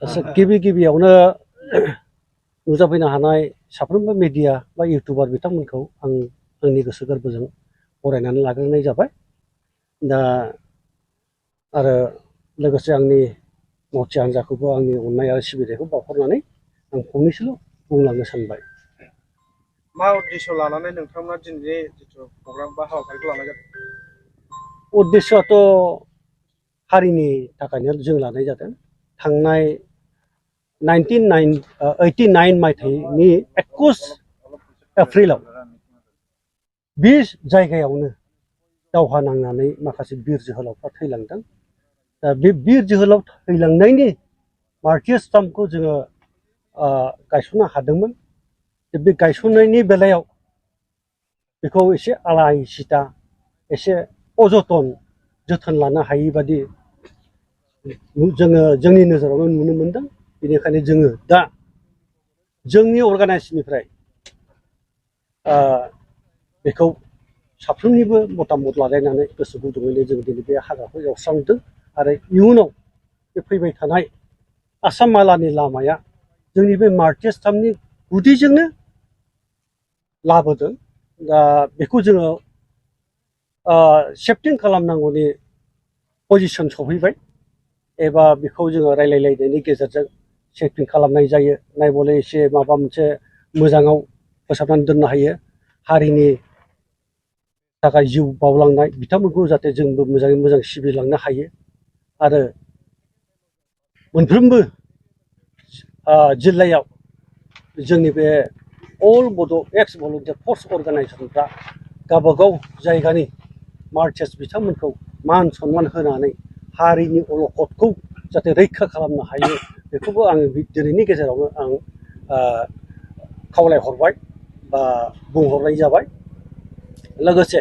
गिबि गिबियावनो नुजाफैनो हानाय साफ्रोमबो मिडिया बा इउटुबार बिथांमोनखौ आं आंनि गोसो गोरबोजों बरायनानै लाग्रोनाय जाबाय। दा आरो लोगोसे आंनि मावथि हान्जाखौबो आंनि अननाय आरो सिबिनायखौ बावहरनानै आं फंनैसोल' बुंलांनो सानबाय। मा उद्देश्य लानानै नोंथांमोना दिनैनि जिथु प्रग्राम बा हाबाफारिखौ लानाय जादों? उद्देश्यआथ' हारिनि थाखायनो जों लानाय जादों। थांनाय 1989 मायथाइनि 21 एप्रिलाव बे जायगायावनो दावहा नांनानै माखासे बिर जोहोलावफ्रा थैलांदों। दा बे बिर जोहोलाव थैलांनायनि मार्टियार स्टाम्पखौ जोङो गायसननो हादोंमोन। बे गायसननायनि बेलायाव बेखौ एसे आलाय सिता एसे अजतन जोथोन लानो हायि बादि जोङो जोंनि नोजोरावनो नुनो मोनदों। बेनिखायनो जोङो दा जोंनि अर्गानाइजेसननिफ्राय बेखौ साफ्रोमनिबो मतामत लालायनानै गोसो गुदुङैनो जों दिनै बे हाग्राखौ एवस्रांदों आरो इयुनाव बे फैबाय थानाय आसाम मालानि लामाया जोंनि बे मार्टियार स्टाम्पनि गुदिजोंनो लाबोदों। दा बेखौ जोङो सेफटिं खालामनांगौनि पजिसन सफैबाय एबा बेखौ जोङो रायलायलायनायनि गेजेरजों सेफटिं खालामनाय जायो। नायबले एसे माबा मोनसे मोजाङाव फोसाबनानै दोननो हायो। हारिनि थाखाय जिउ बावलांनाय बिथांमोनखौ जाहाथे जोंबो मोजाङै मोजां सिबिलांनो हायो। आरो मोनफ्रोमबो जिल्लायाव जोंनि बे अल बड' एक्स भलुन्टियार फर्स अर्गानाइजेसनफ्रा गावबागाव जायगानि मार्चार्स बिथांमोनखौ मान सनमान होनानै हारिनि अलखदखौ जाहाथे रैखा खालामनो हायो। बेखौबो आङो दिनैनि गेजेरावनो आं खावलायहरबाय बा बुंहरनाय जाबाय। लोगोसे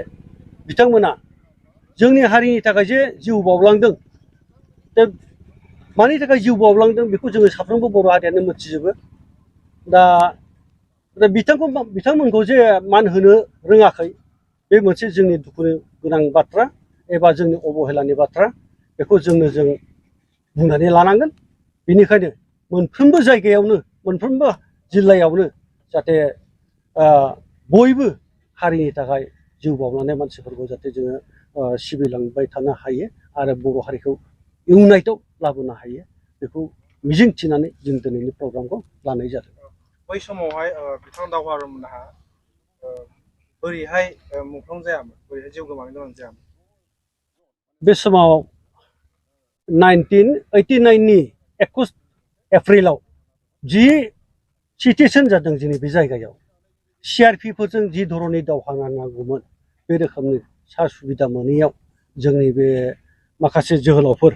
बिथांमोना जोंनि हारिनि थाखाय जे जिउ बावलांदों, दा मानि थाखाय जिउ बावलांदों बेखौ जोङो साफ्रोमबो बर' हारियानो मिथिजोबो। दा बिथांमोनखौ जे मान होनो रोङाखै बे मोनसे जोंनि दुखु गोनां बाथ्रा एबा जोंनि अबहेलानि बाथ्रा। बेखौ जों बुंनानै लानांगोन। बेनिखायनो मोनफ्रोमबो जायगायावनो मोनफ्रोमबो जिल्लायावनो जाहाथे बयबो हारिनि थाखाय जिउ बावलांनाय मानसिफोरखौ जाहाथे जोङो सिबिलांबाय थानो हायो आरो बर' हारिखौ इउनाइटआव लाबोनो हायो। बेखौ मिजिं थिनानै जों दिनैनि प्रग्रामखौ लानाय जादों। बै समावहाय बिथां दावहारुमोनहा बोरैहाय मुंख्लं जायामोन, बोरैहाय जिउ गोमानो गोनां जायामोन? बे समाव 1989नि 21 एप्रिलाव जि सिटुएसन जादों जोंनि बे जायगायाव CRPफोरजों जि धरननि दावहा नांनांगौमोन बे रोखोमनि सा सुबिदा मोनैयाव जोंनि बे माखासे जोहोलावफोर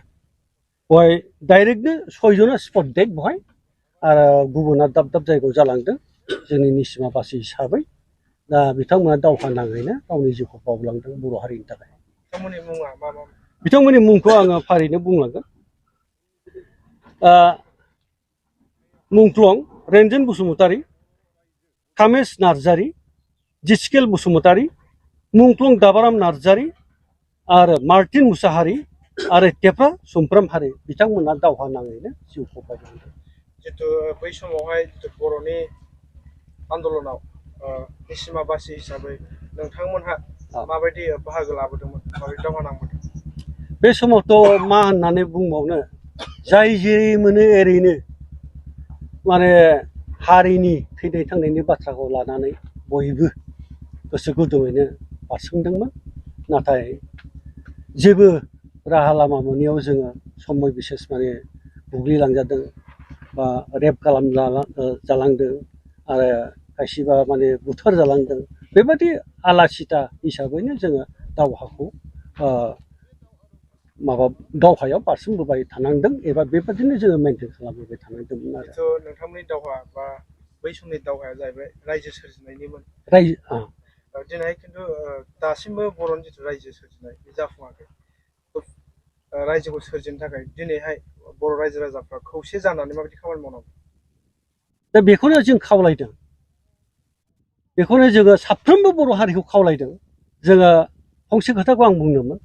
बेवहाय डाइरेक्टनो 6 जना स्पट डेड बेवहाय आरो गुबुना दाब दाब जायगायाव जालांदों जोंनि निसिमा बासि हिसाबै। दा बिथांमोना दावहा नाङैनो गावनि जिउखौ बावलांदों बर' हारिनि थाखाय। बिथांमोननि मुङा मा मा? बिथांमोननि मुंखौ आङो फारिनो बुंलांगोन। मुंख्लं रेन्जन बसुमतारी, कामेश नार्जारी, जिस्केल बसुमतारी, मुंख्लं दाबाराम नार्जारी आरो मार्टिन मुसाहारी आरो टेफ्रा सुमफ्राम हारि बिथांमोना दावहा नाङैनो जिउखौ बावलांदों। जितु बै समावहाय बर'नि आन्दलनाव निसिमा बासि हिसाबै नोंथांमोनहा माबायदि बाहागो लाबोदोंमोन, माबायदि दावहा नांबोदों? बे समावथ' मा होननानै बुंबावनो, जाय जेरै मोनो एरैनो माने हारिनि थैनाय थांनायनि बाथ्राखौ लानानै बयबो गोसो गुदुङैनो बारसोमदोंमोन। नाथाय जेबो राहा लामा मोनैयाव जोङो समय बिसेस माने बुग्लिलांजादों बा रेप जालांदों आरो खायसेबा माने बुथार जालांदों। बेबायदि आला सिथा हिसाबैनो जोङो दावहाखौ दावहायाव बारसोमबोबाय थानांदों एबा बेबादिनो जोङो मेनटेन खालामबोबाय थानांदोंमोन आरो। जितु नोंथांमोननि दावहा बा बै समनि दावहाया जाहैबाय रायजो सोरजिनायनिमोन। दिनैहाय खिन्थु दासिमबो बर'नि जिथु रायजो सोरजिनाय बे जाफुङाखै। रायजोखौ सोरजिनो थाखाय दिनैहाय बर' रायजो राजाफ्रा खौसे जानानै माबायदि खामानि मावनांगौ? दा बेखौनो जों खावलायदों, बेखौनो जोङो साफ्रोमबो बर' हारिखौ खावलायदों। जोङो फंसे खोथाखौ आं बुंदोंमोन,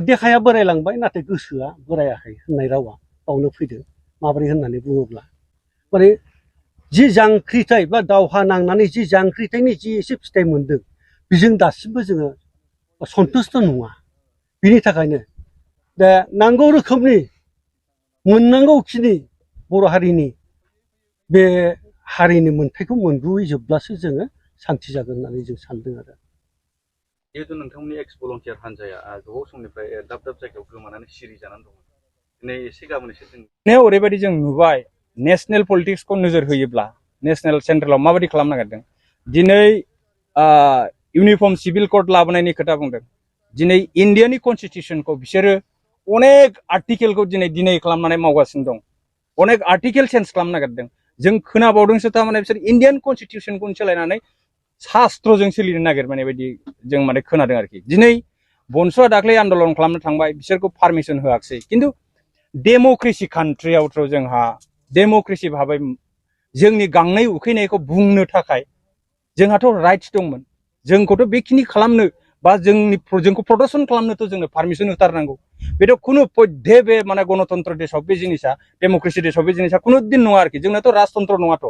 देहाया बोरायलांबाय नाथाय गोसोआ बोरायाखै होननाय रावा बावनो फैदों। माबोरै होननानै बुङोब्ला माने जि जांख्रिथाय बा दावहा नांनानै जि जांख्रिथायनि जि एसे फिथाइ मोनदों बेजों दासिमबो जोङो सन्तुष्ट नङा बिनि थाखायनो दा नांगौ रोखोमनि मोननांगौखिनि बर' हारिनि बे हारिनि मोन्थायखौ मोनबोहैजोबब्लासो जोङो सान्थि जागोन होननानै जों सानदों आरो जिहेतु नोंथांमोननि एक्स भलन्टियार हान्जाया गोबाव समनिफ्राय दाब दाब जायगायाव गोमानानै सिरि जानानै दङ दिनै एसे गाबोन एसे जों ओरैबायदि जों नुबाय नेशनेल पलिटिक्सखौ नोजोर होयोब्ला नेशनेल सेन्ट्रेलाव माबायदि खालामनो नागिरदों दिनै इउनिफर्म सिभिल कोड लाबोनायनि खोथा बुंदों दिनै इन्डियानि कनस्टिटिउसनखौ बिसोरो अनेक आर्टिकेलखौ दिनै खालामनानै मावगासिनो दं अनेक आर्टिकेल चेन्ज खालामनो नागिरदों जों खोनाबावदोंसो थारमाने बिसोर इन्डियान कनस्टिटिउसनखौ सोलायनानै शास्त्रजों सोलिनो नागिरनाय बायदि जों माने खोनादों आरोखि दिनै बनसुआ दाख्लै आन्दलन खालामनो थांबाय बिसोरखौ पारमिसन होआखिसै खिन्थु डेम'क्रेसि कान्ट्रियावथ' जोंहा डेम'क्रेसि भाबै जोंनि गांनाय उखैनायखौ बुंनो थाखाय जोंहाथ' राइट्स दंमोन जोंखौथ' बेखिनि खालामनो बा जोंखौ प्रदर्शन खालामनोथ' जोंनो पारमिसन होथारनांगौ बेथ' खुनु पद्धे बे माने गणतन्त्र देशआव बे जिनिसा डेम'क्रेसि देशआव बे जिनिसा खुनु दिन नङा आरोखि जोंनाथ' राजतन्त्र नङाथ'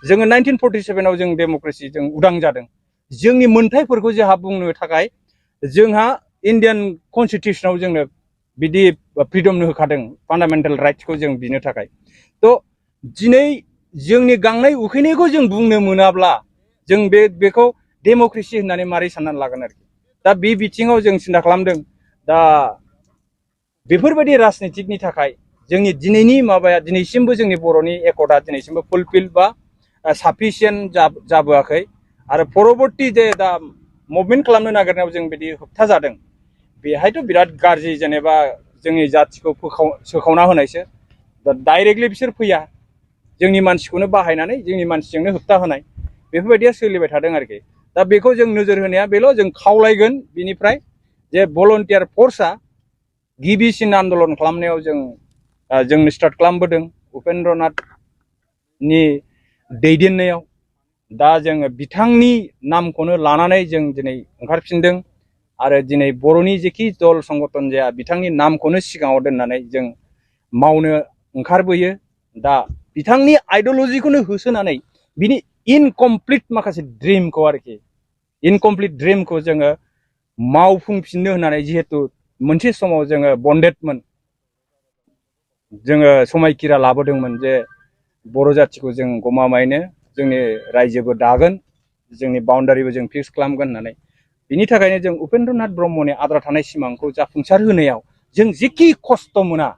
जोङो 1947आव जों डेम'क्रेसि जों उदां जादों जोंनि मोन्थायफोरखौ जोंहा बुंनो थाखाय जोंहा इन्डियान कनस्टिटिउसनाव जोंनो बिदि फ्रिडमनो होखादों फान्डामेन्टेल राइट्सखौ जों बिनो थाखाय थ' दिनै जोंनि गांनाय उखैनायखौ जों बुंनो मोनाब्ला जों बेखौ डेम'क्रेसि होननानै मारै साननानै लागोन आरोखि दा बे बिथिङाव जों सिन्था खालामदों दा बेफोरबायदि राजनितिकनि थाखाय जोंनि दिनैनि माबाया दिनैसिमबो जोंनि बर'नि एकर्डआ दिनैसिमबो फुलफिल बा साफिसियेन्ट जाबोआखै आरो परबर्ती जे दा मुभमेन्ट खालामनो नागिरनायाव जों बिदि होबथा जादों बेहायथ' बिराद गाज्रि जेनेबा जोंनि जाथिखौ सोखावना होनायसो दा डाइरेक्टलि बिसोर फैया जोंनि मानसिखौनो बाहायनानै जोंनि मानसिजोंनो होबथा होनाय बेफोरबायदिया सोलिबाय थादों आरोखि दा बेखौ जों नोजोर होनाया बेल' जों खावलायगोन बिनिफ्राय जे भलन्टियार फर्सआ गिबिसिन आन्दलन खालामनायाव जों स्टार्ट खालामबोदों उपेन्द्रनाथनि दैदेननायाव दा जोङो बिथांनि नामखौनो लानानै जों दिनै ओंखारफिनदों आरो दिनै बर'नि जेखि दल संगठन जाया बिथांनि नामखौनो सिगाङाव दोननानै जों मावनो ओंखारबोयो दा बिथांनि आइडियलजिखौनो होसोनानै बिनि इनकमप्लिट माखासे ड्रिमखौ आरोखि इनकमप्लिट ड्रिमखौ जोङो मावफुंफिननो होननानै जिहेतु मोनसे समाव जोङो बन्डेडमोन जोङो समायखिरा लाबोदोंमोन जे बर' जाथिखौ जों गमामायैनो जोंनि रायजोबो दागोन जोंनि बाउन्डारिबो जों फिक्स खालामगोन होननानै बिनि थाखायनो जों उपेन्द्रनाथ ब्रह्मनि आद्रा थानाय सिमांखौ जाफुंसार होनायाव जों जेखि खस्थ' मोना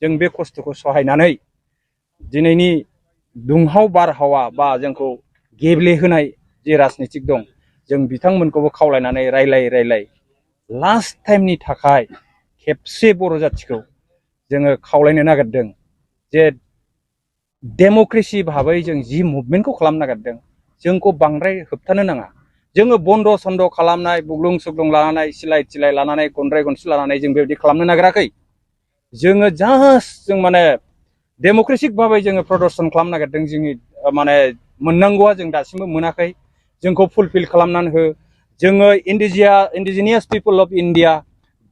जों बे खस्थ'खौ सहायनानै दिनैनि दुंहाव बारहावा बा जोंखौ गेब्लेहोनाय जे राजनितिक दं जों बिथांमोनखौबो खावलायनानै रायलाय लास्ट टाइमनि थाखाय खेबसे बर' जाथिखौ जोङो खावलायनो नागिरदों जे डेम'क्रेसि भाबै जों जि मुभमेन्टखौ खालामनो नागिरदों जोंखौ बांद्राय होबथानो नाङा जोङो बन्द' सन्द' खालामनाय बुग्लुं सुग्लुं लानानै सिलाय थिलाय लानानै गनद्राय गनसि लानानै जों बेबायदि खालामनो नागिराखै जोङो जास्ट जों माने डेम'क्रेटिक भाबै जोङो प्रदर्शन खालामनो नागिरदों जोंनि माने मोननांगौआ जों दासिमबो मोनाखै जोंखौ फुलफिल खालामनानै हो जोङो इन्डिजिनियास पिपल अफ इन्डिया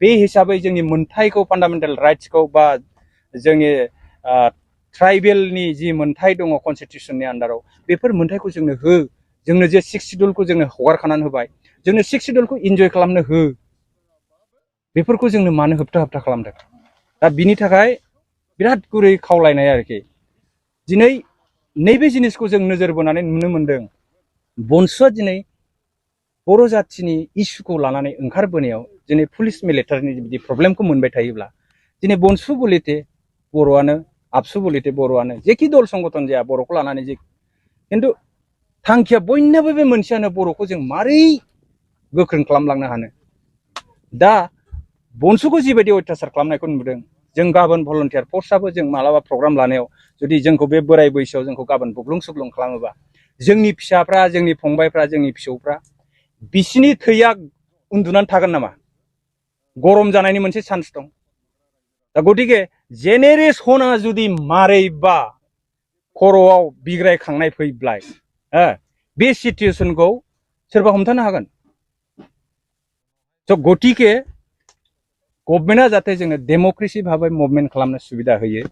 बे हिसाबै जोंनि मोन्थायखौ फान्डामेन्टेल राइट्सखौ बा जोंनि ट्राइबेलनि जि मोन्थाय दङ कनस्टिटिउसननि आन्दाराव बेफोर मोन्थायखौ जोंनो हो जोंनो जे 6 सिडुलखौ जोंनो हगारखानानै होबाय जोंनो 6 सिडुलखौ इन्जय खालामनो हो बेफोरखौ जोंनो मानो होबथा खालामदों दा बिनि थाखाय बिराद गुरै खावलायनाय आरोखि दिनै नैबे जिनिसखौ जों नोजोर बोनानै नुनो मोनदों बनसुआ दिनै बर' जाथिनि इस्युखौ लानानै ओंखारबोनायाव दिनै पुलिस मिलिटारिनि बिदि प्रब्लेमखौ मोनबाय थायोब्ला दिनै बनसु बलिते बर'आनो आबसु बलिते बर'आनो जेखि दल संगठन जाया बर'खौ लानानै जे खिन्थु थांखिया बयनाबो बे मोनसेयानो बर'खौ जों मारै गोख्रों खालामलांनो हानो दा बनसुखौ जिबायदि अयथासार खालामनायखौ नुदों जों गाबोन भलन्टियार फर्सआबो जों मालाबा प्रग्राम लानायाव जुदि जोंखौ बे बोराय बैसोआव जोंखौ गाबोन बुग्लुं सुग्लुं खालामोबा जोंनि फिसाफ्रा जोंनि फंबायफ्रा जोंनि फिसौफ्रा बिसिनि थैया उन्दुनानै थागोन नामा गरम जानायनि मोनसे चान्स दं दा गतिके जेनेरेसना जुदि मारैबा खर'आव बिग्रायखांनाय फैब्ला बे सिचुएसनखौ सोरबा हमथानो हागोन स' गतिके गभर्नमेन्टआ जाहाथे जोङो डेम'क्रेसि भाबै मुभमेन्ट खालामनो सुबिदा होयो